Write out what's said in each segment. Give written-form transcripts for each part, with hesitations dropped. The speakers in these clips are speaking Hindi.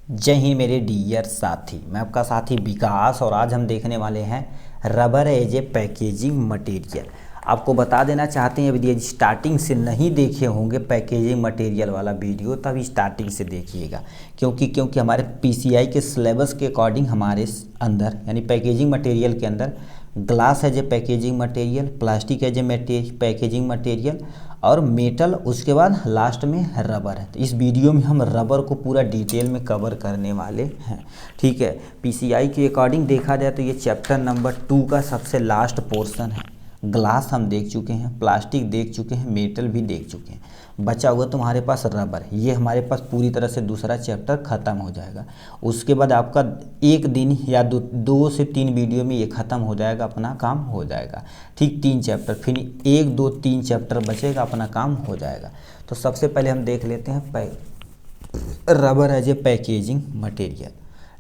जय हिंद मेरे डियर साथी, मैं आपका साथी विकास और आज हम देखने वाले हैं rubber as a packaging material. आपको बता देना चाहते हैं यदि स्टार्टिंग से नहीं देखे होंगे पैकेजिंग मटेरियल वाला वीडियो तब स्टार्टिंग से देखिएगा, क्योंकि हमारे पीसीआई के सिलेबस के अकॉर्डिंग हमारे अंदर यानी पैकेजिंग मटेरियल के अंदर glass as a packaging material, plastic as a packaging material और मेटल, उसके बाद लास्ट में रबर है। तो इस वीडियो में हम रबर को पूरा डिटेल में कवर करने वाले हैं। ठीक है, पीसीआई के अकॉर्डिंग देखा जाए तो ये चैप्टर नंबर 2 का सबसे लास्ट पोर्शन है। ग्लास हम देख चुके हैं, प्लास्टिक देख चुके हैं, मेटल भी देख चुके हैं। बचा हुआ तुम्हारे पास रबर, ये हमारे पास पूरी तरह से दूसरा चैप्टर ख़त्म हो जाएगा। उसके बाद आपका एक दिन या दो से तीन वीडियो में ये ख़त्म हो जाएगा, अपना काम हो जाएगा। ठीक 3 चैप्टर, फिर 1 2 3 चैप्टर बचेगा, अपना काम हो जाएगा। तो सबसे पहले हम देख लेते हैं rubber as a packaging material.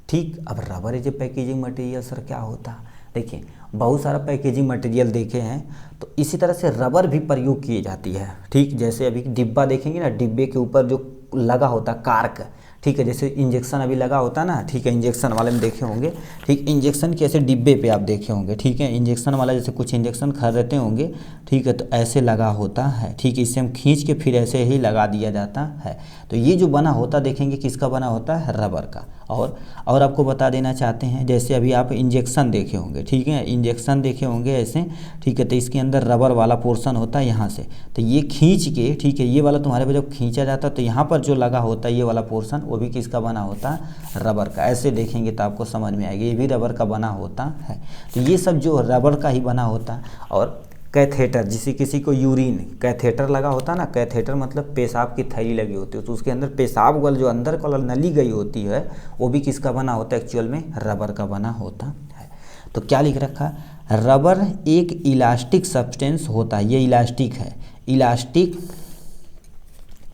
ठीक, अब rubber as a packaging material sir क्या होता है? देखिए, बहुत सारा पैकेजिंग मटेरियल देखे हैं, तो इसी तरह से रबर भी प्रयोग की जाती है। ठीक, जैसे अभी डिब्बा देखेंगे ना, डिब्बे के ऊपर जो लगा होता है कार्क, ठीक है, जैसे इंजेक्शन अभी लगा होता है ना, ठीक है, इंजेक्शन वाले में देखे होंगे। ठीक, इंजेक्शन के ऐसे डिब्बे पे आप देखे होंगे। ठीक है, इंजेक्शन वाला जैसे कुछ इंजेक्शन खरीदते होंगे, ठीक है, तो ऐसे लगा होता है। ठीक, इससे हम खींच के फिर ऐसे ही लगा दिया जाता है। तो ये जो बना होता देखेंगे किसका बना होता है? रबर का। और आपको बता देना चाहते हैं, जैसे अभी आप इंजेक्शन देखे होंगे, ठीक है, इंजेक्शन देखे होंगे ऐसे, ठीक है, तो इसके अंदर रबर वाला पोर्शन होता है यहाँ से, तो ये खींच के, ठीक है, ये वाला तुम्हारे पे जब खींचा जाता है तो यहाँ पर जो लगा होता है ये वाला पोर्शन, वो भी किसका बना होता है? रबर का। ऐसे देखेंगे तो आपको समझ में आएगा, ये भी रबर का बना होता है। तो ये सब जो रबर का ही बना होता है। और कैथेटर, जिसे किसी को यूरिन कैथेटर लगा होता है ना, कैथेटर मतलब पेशाब की थैली लगी होती है, तो उसके अंदर पेशाब वाला जो अंदर का नली गई होती है वो भी किसका बना होता है? एक्चुअल में रबर का बना होता है। तो क्या लिख रखा है? रबर एक इलास्टिक सब्सटेंस होता है। ये इलास्टिक है, इलास्टिक,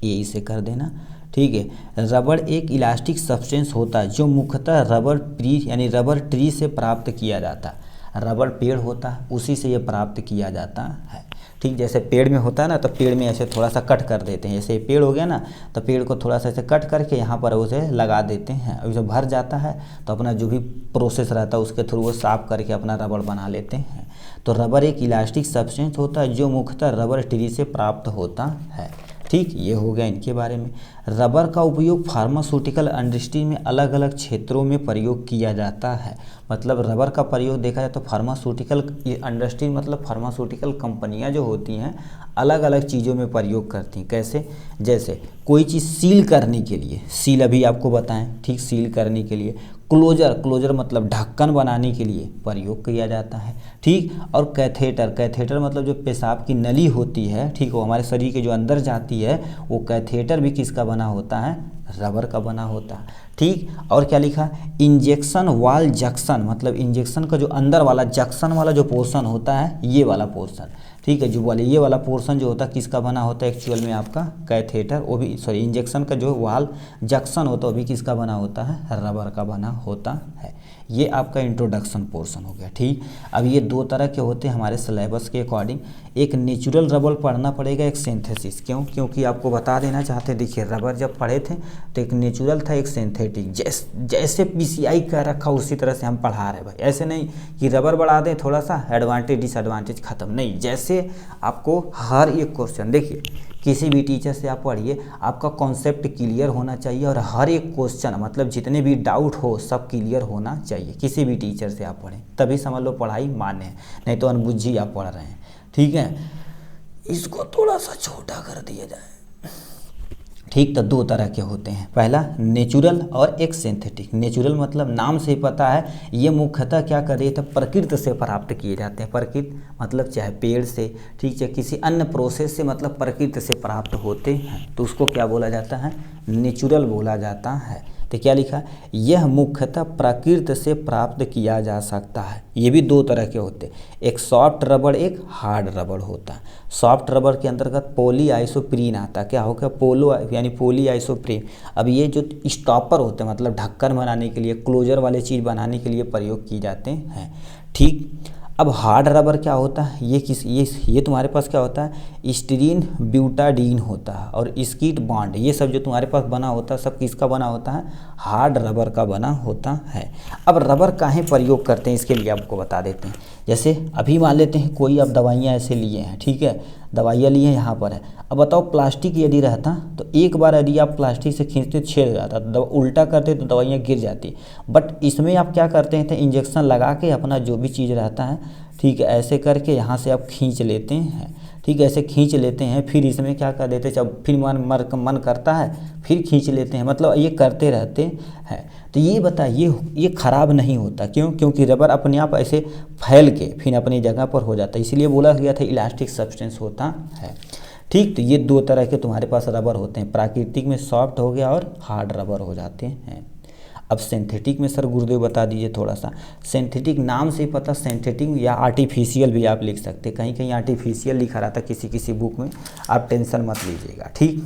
ये इसे कर देना। ठीक है, रबर एक इलास्टिक सब्सटेंस होता है जो मुख्यतः रबर ट्री यानी रबर ट्री से प्राप्त किया जाता है। रबर पेड़ होता है, उसी से ये प्राप्त किया जाता है। ठीक, जैसे पेड़ में होता है ना, तो पेड़ में ऐसे थोड़ा सा कट कर देते हैं, जैसे पेड़ हो गया ना, तो पेड़ को थोड़ा सा ऐसे कट करके यहाँ पर उसे लगा देते हैं। अब जब भर जाता है तो अपना जो भी प्रोसेस रहता है उसके थ्रू वो साफ करके अपना रबर बना लेते हैं। तो रबर एक इलास्टिक सब्सटेंस होता है जो मुख्यतः रबर ट्री से प्राप्त होता है। ठीक, ये हो गया इनके बारे में। रबर का उपयोग फार्मास्यूटिकल इंडस्ट्री में अलग अलग क्षेत्रों में प्रयोग किया जाता है। मतलब रबर का प्रयोग देखा जाए तो फार्मास्यूटिकल इंडस्ट्री मतलब फार्मास्यूटिकल कंपनियां जो होती हैं अलग अलग चीज़ों में प्रयोग करती हैं। कैसे? जैसे कोई चीज़ सील करने के लिए, सील अभी आपको बताएं, ठीक, सील करने के लिए। क्लोजर मतलब ढक्कन बनाने के लिए प्रयोग किया जाता है। ठीक, और कैथेटर मतलब जो पेशाब की नली होती है, ठीक, वो हमारे शरीर के जो अंदर जाती है, वो कैथेटर भी किसका बना होता है? रबर का बना होता है। ठीक, और क्या लिखा? इंजेक्शन वाल जंक्शन मतलब इंजेक्शन का जो अंदर वाला जंक्शन वाला जो पोर्शन होता है, ये वाला पोर्शन, ठीक है, जो वाले ये वाला पोर्शन जो होता है किसका बना होता है? एक्चुअल में आपका कैथेटर, वो भी सॉरी इंजेक्शन का जो वाल जंक्शन होता है वो भी किसका बना होता है? रबर का बना होता है। ये आपका इंट्रोडक्शन पोर्शन हो गया। ठीक, अब ये 2 तरह के होते हैं हमारे सिलेबस के अकॉर्डिंग। एक नेचुरल रबर पढ़ना पड़ेगा, एक सिंथेसिस। क्योंकि आपको बता देना चाहते हैं, देखिए रबर जब पढ़े थे तो एक नेचुरल था, एक सिंथेटिक। जैसे पीसीआई कह रखा उसी तरह से हम पढ़ा रहे भाई। ऐसे नहीं कि रबर बढ़ा दें थोड़ा सा, एडवांटेज डिसएडवांटेज खत्म, नहीं। जैसे आपको हर एक क्वेश्चन, देखिए किसी भी टीचर से आप पढ़िए, आपका कॉन्सेप्ट क्लियर होना चाहिए और हर एक क्वेश्चन मतलब जितने भी डाउट हो सब क्लियर होना चाहिए। किसी भी टीचर से आप पढ़ें तभी समझ लो पढ़ाई मान्य है, नहीं तो अनबुझी आप पढ़ रहे हैं। ठीक है, इसको थोड़ा सा छोटा कर दिया जाए। ठीक, तो 2 तरह के होते हैं, पहला नेचुरल और एक सिंथेटिक। नेचुरल मतलब नाम से ही पता है, ये मुख्यतः क्या कर रही है? तो प्रकृति से प्राप्त किए जाते हैं। प्रकृति मतलब चाहे पेड़ से, ठीक, चाहे किसी अन्य प्रोसेस से, मतलब प्रकृति से प्राप्त होते हैं, तो उसको क्या बोला जाता है? नेचुरल बोला जाता है। तो क्या लिखा? यह मुख्यतः प्रकृति से प्राप्त किया जा सकता है। ये भी 2 तरह के होते हैं, एक सॉफ्ट रबर, एक हार्ड रबर होता है। सॉफ्ट रबर के अंतर्गत पॉली आइसोप्रीन आता है। क्या होगा? पोलो यानी पॉली आइसोप्रीन। अब ये जो स्टॉपर होते हैं मतलब ढक्कन बनाने के लिए, क्लोजर वाले चीज़ बनाने के लिए प्रयोग किए जाते हैं। ठीक, अब हार्ड रबर क्या होता है, ये तुम्हारे पास क्या होता है, स्टीरीन ब्यूटाडीन होता है और स्कीट बॉन्ड, ये सब जो तुम्हारे पास बना होता है सब किसका बना होता है, हार्ड रबर का बना होता है। अब रबर काहे प्रयोग करते हैं इसके लिए आपको बता देते हैं। जैसे अभी मान लेते हैं कोई आप दवाइयाँ ऐसे लिए हैं, ठीक है, दवाइयाँ लिए हैं यहाँ पर है। अब बताओ प्लास्टिक यदि रहता तो एक बार यदि आप प्लास्टिक से खींचते तो छेद हो जाता, उल्टा करते तो दवाइयाँ गिर जाती। बट इसमें आप क्या करते हैं, तो इंजेक्शन लगा के अपना जो भी चीज़ रहता है, ठीक है, ऐसे करके यहाँ से आप खींच लेते हैं, ठीक है, ऐसे खींच लेते हैं। फिर इसमें क्या कर देते हैं, जब फिर मन करता है फिर खींच लेते हैं, मतलब ये करते रहते हैं। तो ये बताइए ये ख़राब नहीं होता, क्यों? क्योंकि रबर अपने आप ऐसे फैल के फिर अपनी जगह पर हो जाता है, इसलिए बोला गया था इलास्टिक सब्सटेंस होता है। ठीक, तो ये दो तरह के तुम्हारे पास रबर होते हैं, प्राकृतिक में सॉफ्ट हो गया और हार्ड रबर हो जाते हैं। अब सिंथेटिक में सर गुरुदेव बता दीजिए थोड़ा सा। सिंथेटिक नाम से ही पता, सिंथेटिक या आर्टिफिशियल भी आप लिख सकते, कहीं कहीं आर्टिफिशियल लिखा रहता किसी किसी बुक में, आप टेंशन मत लीजिएगा, ठीक।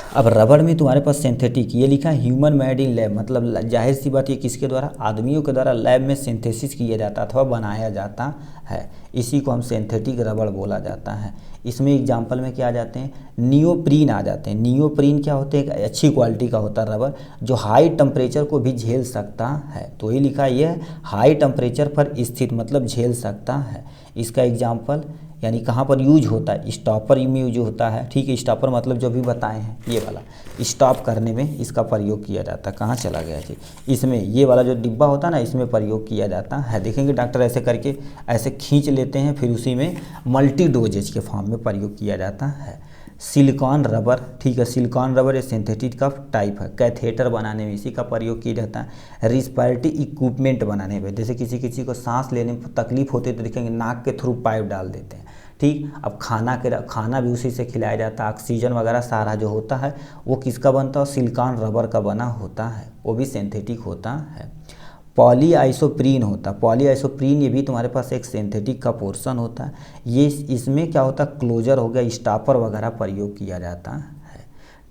अब रबर में तुम्हारे पास सिंथेटिक ये लिखा है ह्यूमन मेड इन लैब, मतलब जाहिर सी बात ये किसके द्वारा, आदमियों के द्वारा लैब में सिंथेसिस किया जाता अथवा बनाया जाता है, इसी को हम सिंथेटिक रबर बोला जाता है। इसमें एग्जाम्पल में क्या आ जाते हैं, नियोप्रीन आ जाते हैं। नियोप्रीन क्या होते हैं, एक अच्छी क्वालिटी का होता है रबर जो हाई टेम्परेचर को भी झेल सकता है, तो ये लिखा ये है हाई टेम्परेचर पर स्थित, मतलब झेल सकता है। इसका एग्जाम्पल यानी कहाँ पर यूज होता है, स्टॉपर में यूज होता है, ठीक है, स्टॉपर मतलब जो भी बताए हैं ये वाला, स्टॉप करने में इसका प्रयोग किया जाता है। कहाँ चला गया जी, इसमें ये वाला जो डिब्बा होता है ना, इसमें प्रयोग किया जाता है। देखेंगे डॉक्टर ऐसे करके ऐसे खींच लेते हैं, फिर उसी में मल्टी डोजेज के फॉर्म में प्रयोग किया जाता है। सिलिकॉन रबर, ठीक है, सिलिकॉन रबर ये सिंथेटिक का टाइप है, कैथेटर बनाने में इसी का प्रयोग किया जाता है। रिस्पायरेटरी इक्विपमेंट बनाने में, जैसे किसी किसी को सांस लेने में तकलीफ होती है तो देखेंगे नाक के थ्रू पाइप डाल देते हैं, ठीक। अब खाना भी उसी से खिलाया जाता है, ऑक्सीजन वगैरह सारा जो होता है वो किसका बनता है, सिलिकॉन रबर का बना होता है, वो भी सिंथेटिक होता है। पॉलीआइसोप्रीन होता है, पॉलीआइसोप्रीन ये भी तुम्हारे पास एक सिंथेटिक का पोर्शन होता है। ये इसमें क्या होता है, क्लोजर हो गया, स्टॉपर वगैरह प्रयोग किया जाता है,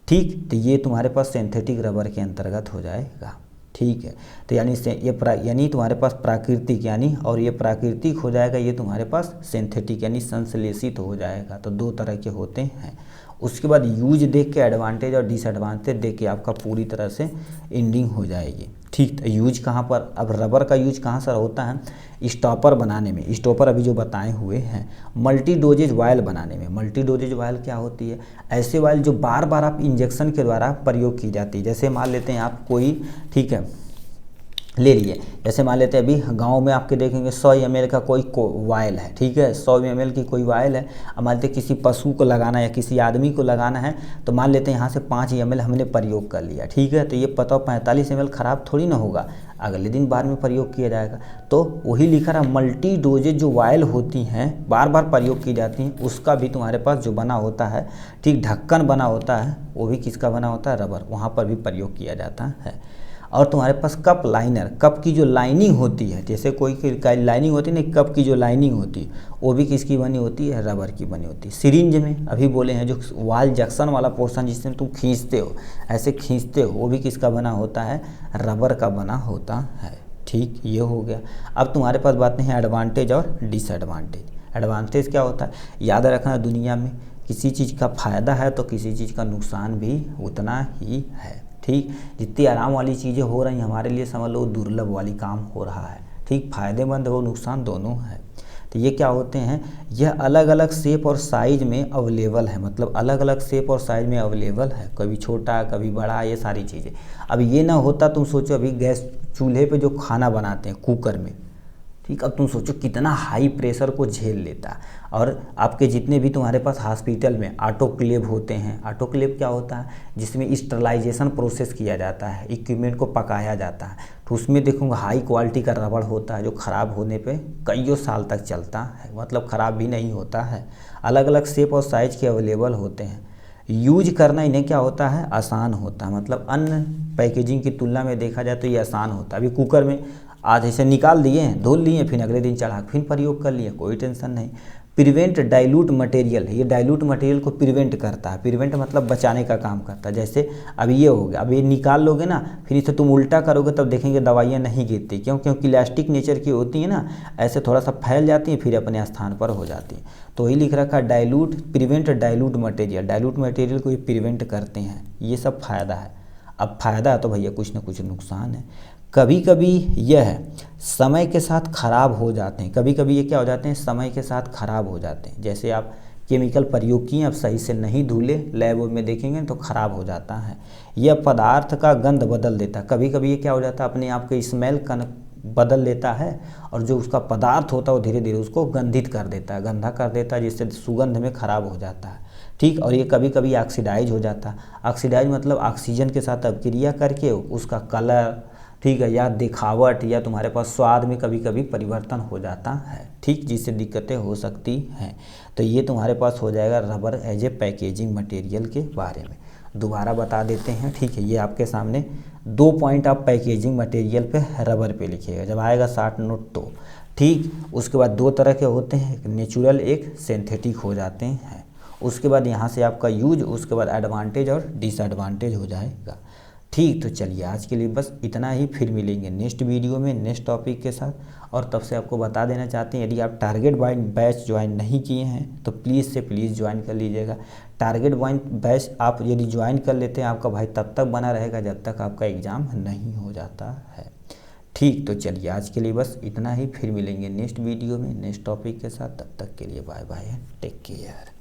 ठीक। तो ये तुम्हारे पास सिंथेटिक रबर के अंतर्गत हो जाएगा, ठीक है। तो यानी तुम्हारे पास प्राकृतिक यानी, और ये प्राकृतिक हो जाएगा, ये तुम्हारे पास सिंथेटिक यानी संश्लेषित हो जाएगा। तो दो तरह के होते हैं। उसके बाद यूज देख के एडवांटेज और डिसएडवांटेज देख के आपका पूरी तरह से एंडिंग हो जाएगी, ठीक। तो यूज कहाँ पर, अब रबर का यूज कहाँ सर होता है, स्टॉपर बनाने में, स्टॉपर अभी जो बताए हुए हैं। मल्टी डोजेज वायल बनाने में, मल्टी डोजेज वायल क्या होती है, ऐसे वायल जो बार बार आप इंजेक्शन के द्वारा प्रयोग की जाती है। जैसे मान लेते हैं आप कोई, ठीक है, ले लिए, जैसे मान लेते हैं अभी गांव में आपके देखेंगे 100 ml का कोई वायल है, ठीक है, 100 ml की कोई वायल है। अब मान लेते हैं किसी पशु को लगाना है या किसी आदमी को लगाना है, तो मान लेते हैं यहाँ से 5 ml हमने प्रयोग कर लिया, ठीक है। तो ये पता 45 ml ख़राब थोड़ी ना होगा, अगले दिन बाद में प्रयोग किया जाएगा। तो वही लिखा रहा मल्टी डोजेज जो वायल होती हैं बार बार प्रयोग की जाती हैं, उसका भी तुम्हारे पास जो बना होता है, ठीक, ढक्कन बना होता है, वो भी किसका बना होता है, रबर, वहाँ पर भी प्रयोग किया जाता है। और तुम्हारे पास कप लाइनर, कप की जो लाइनिंग होती है, जैसे कोई लाइनिंग होती है ना, कप की जो लाइनिंग होती है वो भी किसकी बनी होती है, रबर की बनी होती है। सिरिंज में अभी बोले हैं जो वाल जंक्शन वाला पोर्शन जिसमें तुम खींचते हो, ऐसे खींचते हो, वो भी किसका बना होता है, रबर का बना होता है, ठीक। ये हो गया। अब तुम्हारे पास बातें हैं एडवांटेज और डिसएडवांटेज। एडवांटेज क्या होता है, याद रखना दुनिया में किसी चीज़ का फ़ायदा है तो किसी चीज़ का नुकसान भी उतना ही है, ठीक। जितनी आराम वाली चीज़ें हो रही हैं हमारे लिए, समझ लो दुर्लभ वाली काम हो रहा है, ठीक। फ़ायदेमंद हो नुकसान दोनों है। तो ये क्या होते हैं, यह अलग अलग शेप और साइज में अवेलेबल है, मतलब अलग अलग शेप और साइज में अवेलेबल है, कभी छोटा कभी बड़ा, ये सारी चीज़ें। अब ये ना होता, तुम सोचो अभी गैस चूल्हे पे जो खाना बनाते हैं कुकर में, ठीक। अब तुम सोचो कितना हाई प्रेशर को झेल लेता है। और आपके जितने भी तुम्हारे पास हॉस्पिटल में ऑटोक्लेव होते हैं, ऑटोक्लेव क्या होता है, जिसमें स्टरलाइजेशन प्रोसेस किया जाता है, इक्विपमेंट को पकाया जाता है, तो उसमें देखूँगा हाई क्वालिटी का रबड़ होता है जो ख़राब होने पे कईयों साल तक चलता है, मतलब ख़राब भी नहीं होता है। अलग अलग शेप और साइज़ के अवेलेबल होते हैं। यूज करना इन्हें क्या होता है, आसान होता है, मतलब अन्य पैकेजिंग की तुलना में देखा जाए तो ये आसान होता है। अभी कुकर में आज ऐसे निकाल दिए, धुल लिए, फिर अगले दिन चढ़ा फिर प्रयोग कर लिए, कोई टेंशन नहीं। प्रिवेंट डाइल्यूट मटेरियल, ये डाइल्यूट मटेरियल को प्रिवेंट करता है। प्रिवेंट मतलब बचाने का काम करता है। जैसे अब ये हो गया, अब ये निकाल लोगे ना, फिर इसे तुम उल्टा करोगे तब देखेंगे दवाइयाँ नहीं गिरती। क्यों? क्योंकि इलास्टिक नेचर की होती है ना, ऐसे थोड़ा सा फैल जाती है फिर अपने स्थान पर हो जाती है। तो वही लिख रखा है dilute, prevent dilute material, dilute material को ये प्रिवेंट करते हैं। ये सब फायदा है। अब फायदा है तो भैया कुछ ना कुछ नुकसान है। कभी कभी यह है समय के साथ ख़राब हो जाते हैं। कभी कभी ये क्या हो जाते हैं, समय के साथ ख़राब हो जाते हैं। जैसे आप केमिकल प्रयोग किए, अब सही से नहीं धुले, लैब में देखेंगे तो ख़राब हो जाता है। यह पदार्थ का गंध बदल देता है। कभी कभी ये क्या हो जाता है, अपने आप के स्मेल का बदल लेता है और जो उसका पदार्थ होता है वो धीरे धीरे उसको गंधित कर देता है, गंधा कर देता है, जिससे सुगंध में ख़राब हो जाता है। ठीक। और ये कभी कभी ऑक्सीडाइज हो जाता है। ऑक्सीडाइज मतलब ऑक्सीजन के साथ अभिक्रिया करके उसका कलर, ठीक है, या दिखावट या तुम्हारे पास स्वाद में कभी कभी परिवर्तन हो जाता है। ठीक, जिससे दिक्कतें हो सकती हैं। तो ये तुम्हारे पास हो जाएगा rubber as a packaging material के बारे में। दोबारा बता देते हैं। ठीक है, ये आपके सामने 2 पॉइंट आप पैकेजिंग मटेरियल पे रबर पे लिखिएगा जब आएगा शॉर्ट नोट तो। ठीक, उसके बाद 2 तरह के होते हैं, एक नेचुरल एक सिंथेटिक हो जाते हैं। उसके बाद यहाँ से आपका यूज, उसके बाद एडवांटेज और डिसएडवांटेज हो जाएगा। ठीक, तो चलिए आज के लिए बस इतना ही। फिर मिलेंगे नेक्स्ट वीडियो में नेक्स्ट टॉपिक के साथ। और तब से आपको बता देना चाहते हैं, यदि आप टारगेट बैच ज्वाइन नहीं किए हैं तो प्लीज़ से प्लीज़ ज्वाइन कर लीजिएगा। टारगेट बैच आप यदि ज्वाइन कर लेते हैं, आपका भाई तब तक बना रहेगा जब तक आपका एग्ज़ाम नहीं हो जाता है। ठीक, तो चलिए आज के लिए बस इतना ही। फिर मिलेंगे नेक्स्ट वीडियो में नेक्स्ट टॉपिक के साथ। तब तक के लिए बाय बाय, टेक केयर।